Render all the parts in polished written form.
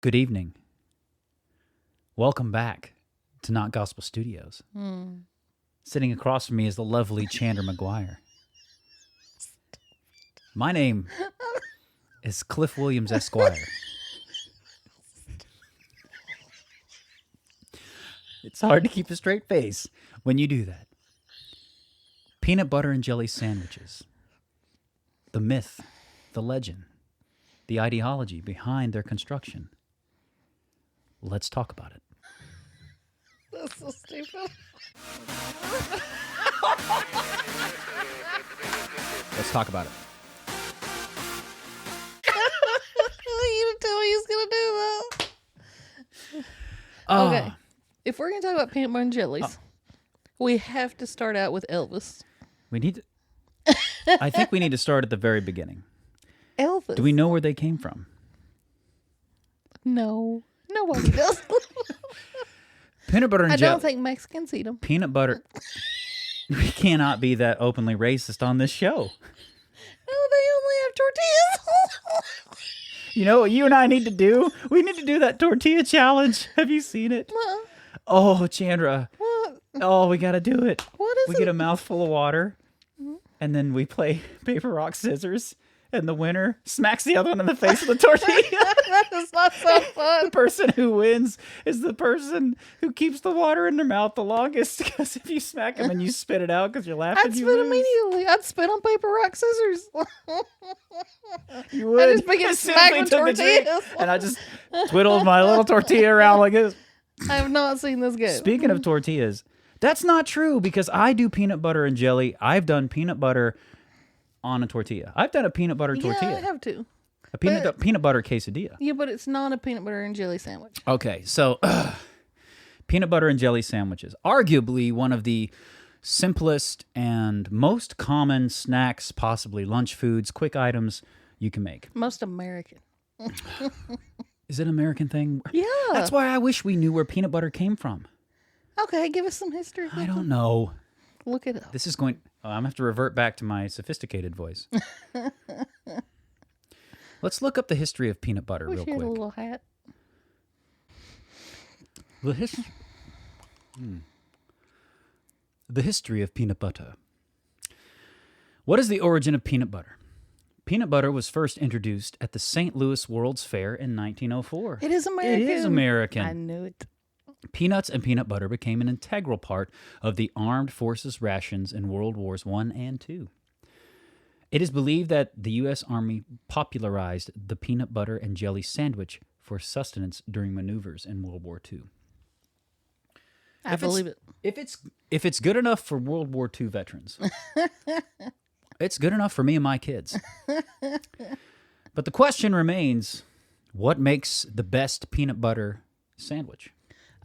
Good evening. Welcome back to Not Gospel Studios. Sitting across from me is the lovely Chandra McGuire. My name is Cliff Williams Esquire. It's hard to keep a straight face when you do that. Peanut butter and jelly sandwiches. The myth, the legend, the ideology behind their construction. Let's talk about it. That's so stupid. Let's talk about it. You didn't tell me he was going to do that. Oh, Okay. If we're going to talk about peanut butter and jellies, we have to start out with Elvis. we need to... I think we need to start at the very beginning. Elvis? Do we know where they came from? No. Nobody does. Peanut butter and I jelly. don't think Mexicans eat them. Peanut butter. We cannot be that openly racist on this show. No, they only have tortillas. You know what you and I need to do? We need to do that tortilla challenge. Have you seen it? What? Oh, Chandra. What? Oh, we got to do it. What is We it? get a mouthful of water, and then we play paper, rock, scissors, and the winner smacks the other one in the face with a tortilla. That is not so fun. The person who wins is the person who keeps the water in their mouth the longest, because if you smack them and you spit it out because you're laughing, I'd you spit lose. immediately. I'd spit on paper, rock, scissors. You would. I just begin As soon as we smacking took the drink, tortillas. and I just twiddled my little tortilla around like this. I have not seen this go. Speaking of tortillas, that's not true, because I do peanut butter and jelly. I've done peanut butter on a tortilla. I've done a peanut butter tortilla. Yeah, I have to. A peanut butter quesadilla. Yeah, but it's not a peanut butter and jelly sandwich. Okay, so peanut butter and jelly sandwiches. Arguably one of the simplest and most common snacks, possibly lunch foods, quick items you can make. Most American. Is it an American thing? Yeah. That's why I wish we knew where peanut butter came from. Okay, give us some history. I don't know. Look it up. This is going... I'm going to have to revert back to my sophisticated voice. Let's look up the history of peanut butter Wish real you had a quick. little hat. The history of peanut butter. What is the origin of peanut butter? Peanut butter was first introduced at the St. Louis World's Fair in 1904. It is American. It is American. I knew it. Peanuts and peanut butter became an integral part of the armed forces rations in World Wars I and II. It is believed that the U.S. Army popularized the peanut butter and jelly sandwich for sustenance during maneuvers in World War II. I believe it. If it's good enough for World War II veterans, it's good enough for me and my kids. But the question remains, what makes the best peanut butter sandwich?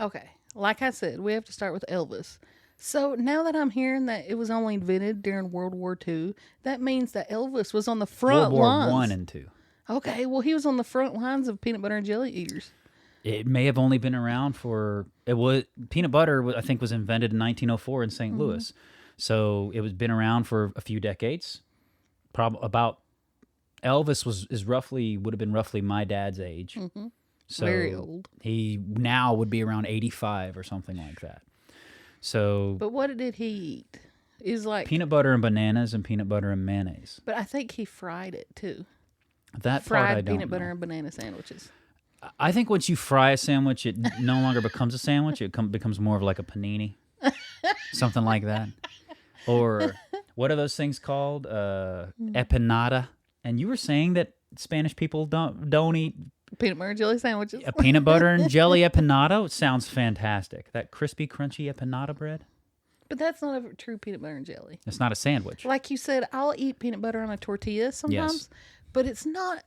Okay, like I said, we have to start with Elvis. So now that I'm hearing that it was only invented during World War II, that means that Elvis was on the front World War lines. I and II. Okay, well, he was on the front lines of peanut butter and jelly eaters. It may have only been around for peanut butter. I think was invented in 1904 in St. Louis, so it was been around for a few decades. About Elvis would have been roughly my dad's age. So Very old. He now would be around 85 or something like that. So, But what did he eat? Is like peanut butter and bananas and peanut butter and mayonnaise. But I think he fried it too. That part I Fried don't peanut butter know. and banana sandwiches. I think once you fry a sandwich, it no longer becomes a sandwich. It becomes more of like a panini, something like that. Or what are those things called? Empanada. And you were saying that Spanish people don't eat Peanut butter and jelly sandwiches. a peanut butter and jelly empanada. It sounds fantastic. That crispy, crunchy empanada bread. But that's not a true peanut butter and jelly. It's not a sandwich. Like you said, I'll eat peanut butter on a tortilla sometimes, but it's not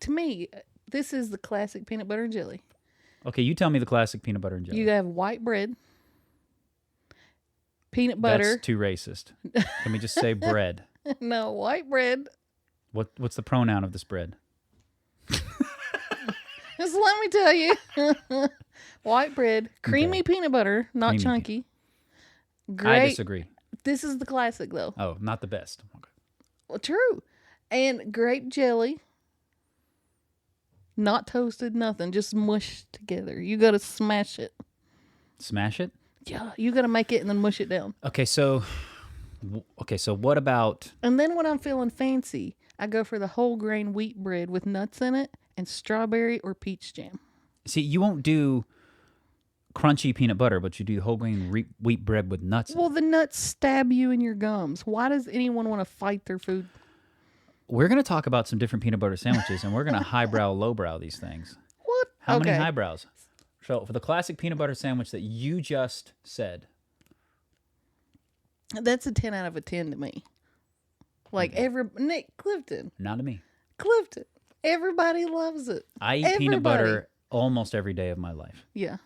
to me, this is the classic peanut butter and jelly. Okay, you tell me the classic peanut butter and jelly. You have white bread, peanut butter. That's too racist. Can we just say bread? No, white bread. What's the pronoun of this bread? Just let me tell you. White bread, creamy peanut butter, not Creamy chunky. I disagree. This is the classic, though. Oh, not the best. Okay. Well, true. And grape jelly. Not toasted, nothing. Just mushed together. You got to smash it. Smash it? Yeah, you got to make it and then mush it down. Okay, so what about... And then when I'm feeling fancy, I go for the whole grain wheat bread with nuts in it and strawberry or peach jam. See, you won't do crunchy peanut butter, but you do whole grain wheat bread with nuts in it. Well, the nuts stab you in your gums. Why does anyone want to fight their food? We're going to talk about some different peanut butter sandwiches, and we're going to highbrow, lowbrow these things. What? How many highbrows? So for the classic peanut butter sandwich that you just said. That's a 10 out of a 10 to me. Like Nick Clifton. Not to me. Clifton. Everybody loves it. I eat peanut butter almost every day of my life. Yeah.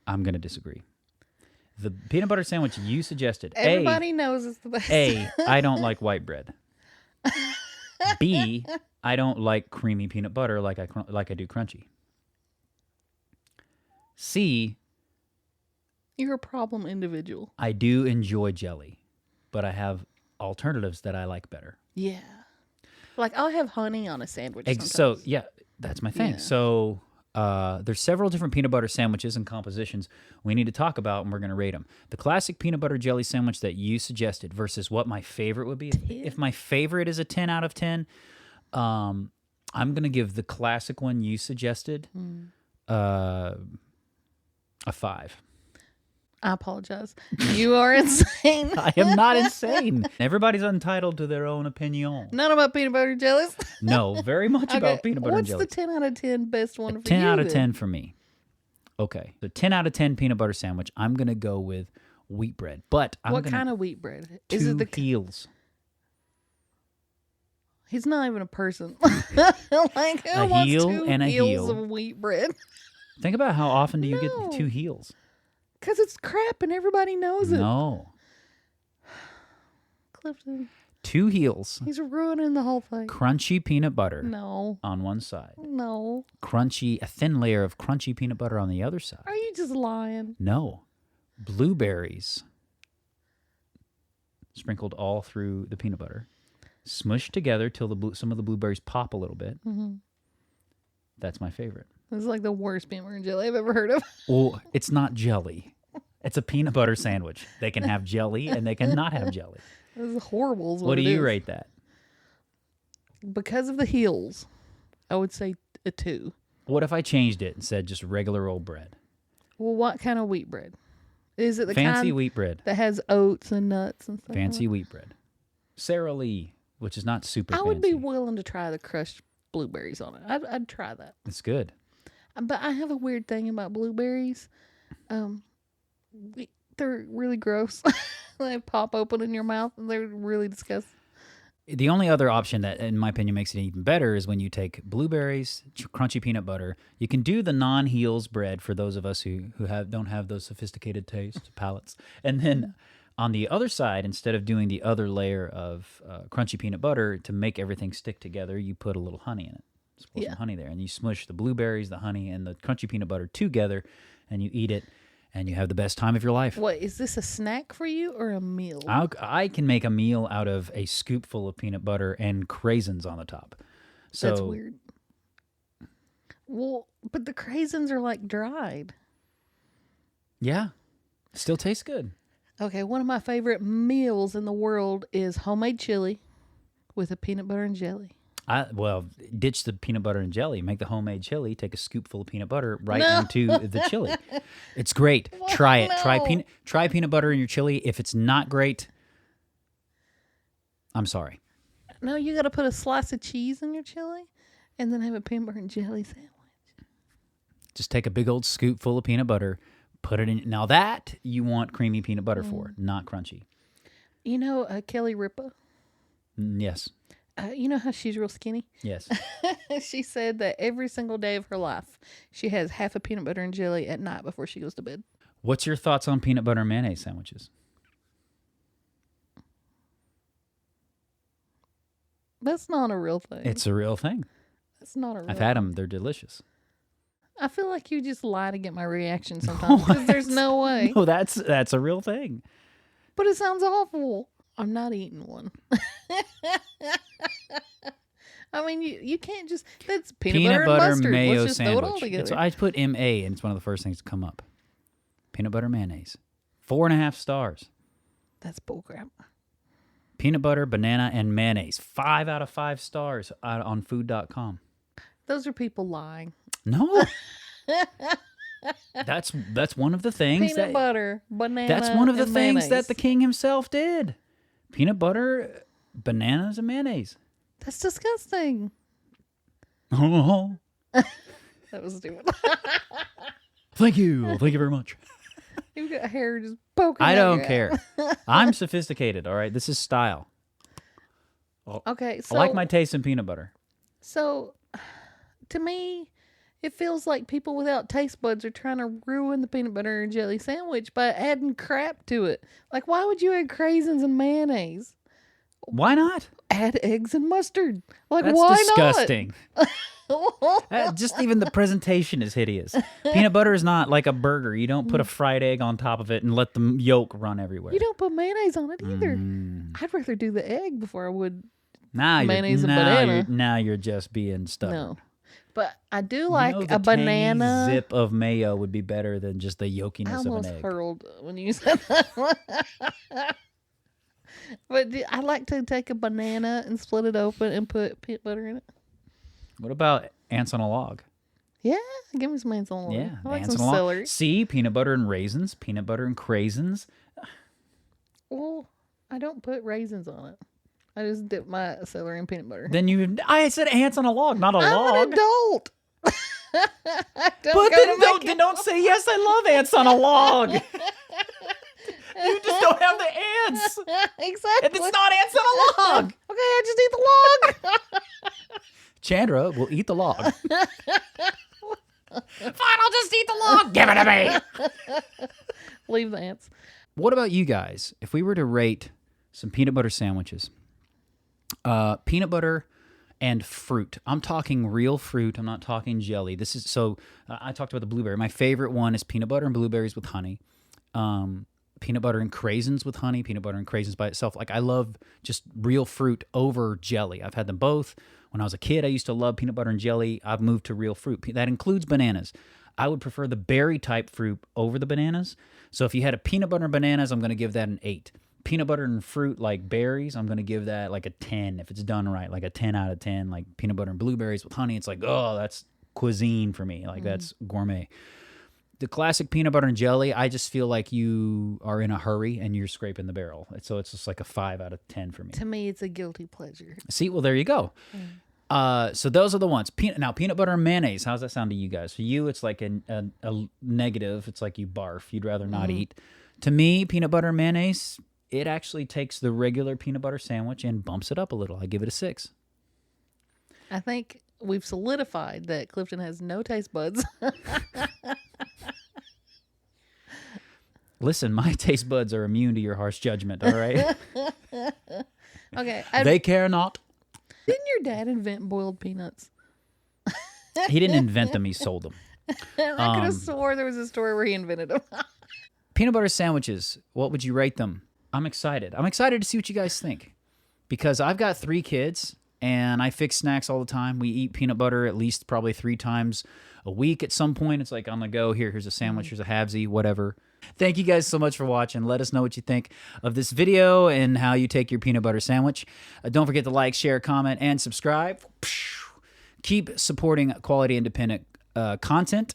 I'm going to disagree. The peanut butter sandwich you suggested. Everybody knows it's the best. A, I don't like white bread. B, I don't like creamy peanut butter like I do crunchy. C, you're a problem individual. I do enjoy jelly, but I have alternatives that I like better. Yeah. Like I'll have honey on a sandwich sometimes. So, yeah, that's my thing. Yeah. So, there's several different peanut butter sandwiches and compositions we need to talk about, and we're going to rate them. The classic peanut butter jelly sandwich that you suggested versus what my favorite would be. If my favorite is a 10 out of 10, I'm going to give the classic one you suggested a 5. I apologize. You are insane. I am not insane. Everybody's entitled to their own opinion. Not about peanut butter jellies. No, very much about peanut butter and jelly. What's the 10 out of 10 best one for you? 10 out of 10 for me. Okay. So 10 out of 10 peanut butter sandwich. I'm going to go with wheat bread. But what kind of wheat bread? Is it the heels? He's not even a person. Like who wants heel two and a heels heel of wheat bread? Think about how often do you get 2 heels? Because it's crap and everybody knows it. No. Clifton. 2 heels. He's ruining the whole thing. Crunchy peanut butter. No. On one side. No. A thin layer of crunchy peanut butter on the other side. Are you just lying? No. Blueberries. Sprinkled all through the peanut butter. Smushed together till some of the blueberries pop a little bit. Mm-hmm. That's my favorite. This is like the worst peanut butter and jelly I've ever heard of. Well, it's not jelly. It's a peanut butter sandwich. They can have jelly and they can not have jelly. This is horrible. What do you rate that? Because of the heels, I would say a 2. What if I changed it and said just regular old bread? Well, what kind of wheat bread? Is it the fancy kind wheat bread that has oats and nuts and stuff? Fancy wheat bread. Sara Lee, which is not super fancy. I would be willing to try the crushed blueberries on it. I'd try that. It's good. But I have a weird thing about blueberries. They're really gross. They pop open in your mouth and they're really disgusting. The only other option that, in my opinion, makes it even better is when you take blueberries, crunchy peanut butter. You can do the non-heels bread for those of us who don't have those sophisticated taste palates. And then on the other side, instead of doing the other layer of crunchy peanut butter, to make everything stick together, you put a little honey in it. Just put some honey there. And you smush the blueberries, the honey, and the crunchy peanut butter together, and you eat it, and you have the best time of your life. What, is this a snack for you or a meal? I can make a meal out of a scoopful of peanut butter and craisins on the top. So, that's weird. Well, but the craisins are like dried. Yeah. Still tastes good. Okay, one of my favorite meals in the world is homemade chili with a peanut butter and jelly. Ditch the peanut butter and jelly. Make the homemade chili. Take a scoopful of peanut butter into the chili. It's great. Try it. No. Try peanut butter in your chili. If it's not great, I'm sorry. No, you got to put a slice of cheese in your chili and then have a peanut butter and jelly sandwich. Just take a big old scoop full of peanut butter, put it in. Now that you want creamy peanut butter for, not crunchy. You know Kelly Ripa? Yes. You know how she's real skinny? Yes. She said that every single day of her life, she has half a peanut butter and jelly at night before she goes to bed. What's your thoughts on peanut butter and mayonnaise sandwiches? That's not a real thing. It's a real thing. It's not a real I've had them. They're delicious. I feel like you just lie to get my reaction sometimes because there's no way. No, that's a real thing. But it sounds awful. I'm not eating one. I mean, you can't just, that's peanut butter and mustard. mayo Let's just sandwich. throw it all together. I put MA, and it's one of the first things to come up. Peanut butter mayonnaise. 4.5 stars. That's bullcrap. Peanut butter, banana, and mayonnaise. 5 out of 5 stars on food.com. Those are people lying. No. That's one of the things Peanut butter, banana, that's one of the and things mayonnaise. that the king himself did. Peanut butter, bananas, and mayonnaise. That's disgusting. Oh. That was stupid. Thank you very much. You've got hair just poking I out don't your care. I'm sophisticated, all right? This is style. Okay, so I like my taste in peanut butter. So, to me, it feels like people without taste buds are trying to ruin the peanut butter and jelly sandwich by adding crap to it. Like, why would you add craisins and mayonnaise? Why not? Add eggs and mustard. Like, That's why disgusting. not? Just even the presentation is hideous. Peanut butter is not like a burger. You don't put a fried egg on top of it and let the yolk run everywhere. You don't put mayonnaise on it either. I'd rather do the egg before I would Now mayonnaise and banana. Now you're just being stubborn. No. But I do like the a banana. tangy zip of mayo would be better than just the I yolkiness of an almost egg. hurled when you said that. But I like to take a banana and split it open and put peanut butter in it. What about ants on a log? Yeah, give me some ants on a log. Yeah, I like ants some on a log. celery. See, peanut butter and raisins, peanut butter and craisins. Well, I don't put raisins on it. I just dip my celery in peanut butter. Then I said ants on a log, not a I'm log. an adult. But then don't say, yes, I love ants on a log. You just don't have the ants. Exactly. And it's not ants on a log. Okay, I just eat the log. Chandra will eat the log. Fine, I'll just eat the log. Give it to me. Leave the ants. What about you guys? If we were to rate some peanut butter sandwiches, peanut butter and fruit. I'm talking real fruit. I'm not talking jelly. This is I talked about the blueberry. My favorite one is peanut butter and blueberries with honey. Peanut butter and craisins with honey. Peanut butter and craisins by itself. Like, I love just real fruit over jelly. I've had them both. When I was a kid, I used to love peanut butter and jelly. I've moved to real fruit. That includes bananas. I would prefer the berry type fruit over the bananas. So if you had a peanut butter and bananas, I'm going to give that an 8. Peanut butter and fruit like berries, I'm going to give that like a 10 if it's done right, like a 10 out of 10. Like peanut butter and blueberries with honey, it's like, oh, that's cuisine for me. Like, that's gourmet. The classic peanut butter and jelly, I just feel like you are in a hurry and you're scraping the barrel. So it's just like a 5 out of 10 for me. To me, it's a guilty pleasure. See, well, there you go. So those are the ones. Now, peanut butter and mayonnaise, how's that sound to you guys? For you, it's like a negative. It's like you barf. You'd rather not eat. To me, peanut butter and mayonnaise, it actually takes the regular peanut butter sandwich and bumps it up a little. I give it a 6. I think we've solidified that Clifton has no taste buds. Listen, my taste buds are immune to your harsh judgment, all right? Okay. They care not. Didn't your dad invent boiled peanuts? He didn't invent them, he sold them. I could have swore there was a story where he invented them. Peanut butter sandwiches, what would you rate them? I'm excited. I'm excited to see what you guys think. Because I've got 3 kids, and I fix snacks all the time. We eat peanut butter at least probably 3 times a week at some point. It's like, on the go, here's a sandwich, here's a halvesy, whatever. Thank you guys so much for watching. Let us know what you think of this video and how you take your peanut butter sandwich. Don't forget to like, share, comment, and subscribe. Keep supporting quality independent content.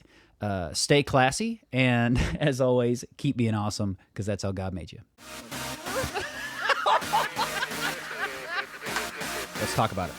Stay classy. And as always, keep being awesome, because that's how God made you. Let's talk about it.